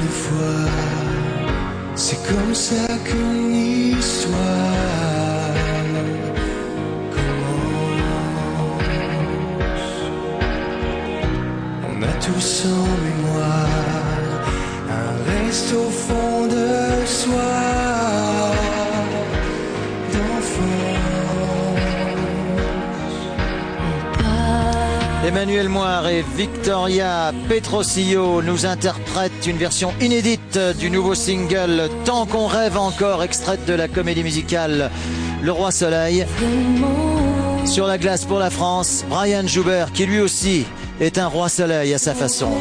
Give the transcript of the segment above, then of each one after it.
de fois, c'est comme ça qu'une histoire commence. On a tous en mémoire un reste au fond de soi. Emmanuel Moire et Victoria Petrosillo nous interprètent une version inédite du nouveau single Tant qu'on rêve encore, extraite de la comédie musicale Le Roi Soleil. Sur la glace pour la France, Brian Joubert, qui lui aussi est un roi soleil à sa façon.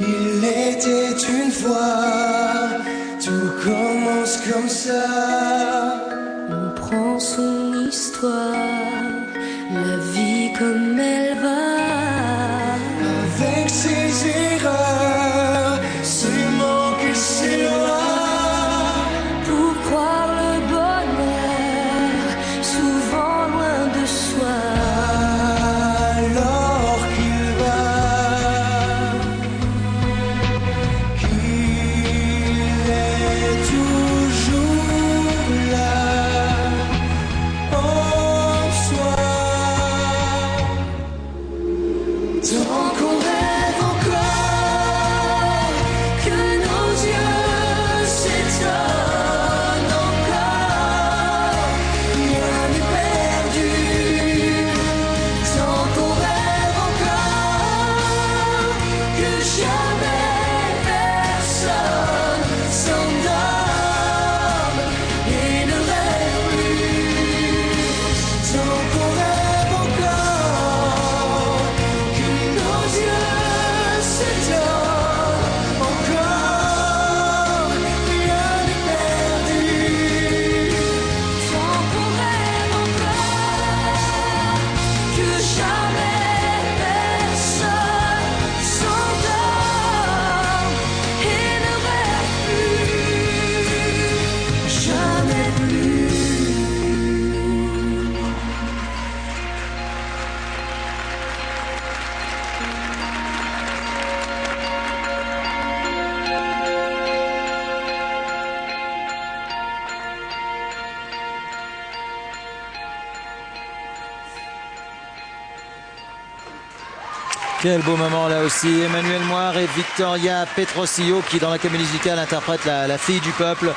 Il était une fois, tout commence comme ça. On prend son histoire, la vie comme elle va. Avec ses erreurs, ses manques et ses lois. Pour croire le bonheur, souvent loin de soi. Alors qu'il va, qu'il est toujours là en soi. Tant qu'on rêve encore, que nos yeux s'étonnent encore, rien n'est perdu. Tant qu'on rêve encore, que jamais personne s'endorme et ne rêve plus. Tant qu'on rêve encore, que nos yeux s'étonnent encore, rien n'est perdu. Tant qu'on rêve encore, que jamais personne s'endorme et ne rêve plus, jamais plus. Quel beau moment là aussi. Emmanuel Moire et Victoria Petrosillo qui dans la comédie musicale interprètent la fille du peuple.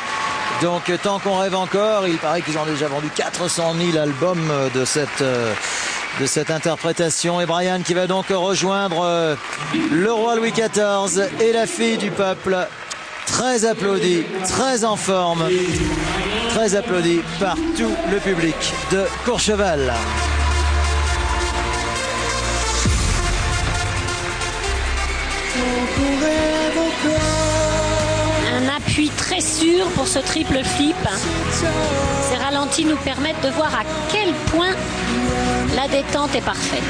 Donc tant qu'on rêve encore, il paraît qu'ils ont déjà vendu 400 000 albums de cette interprétation. Et Brian qui va donc rejoindre le roi Louis XIV et la fille du peuple. Très applaudi, très en forme, très applaudi par tout le public de Courchevel. Tant qu'on rêve encore. Un appui très sûr pour ce triple flip. Ces ralentis nous permettent de voir à quel point la détente est parfaite.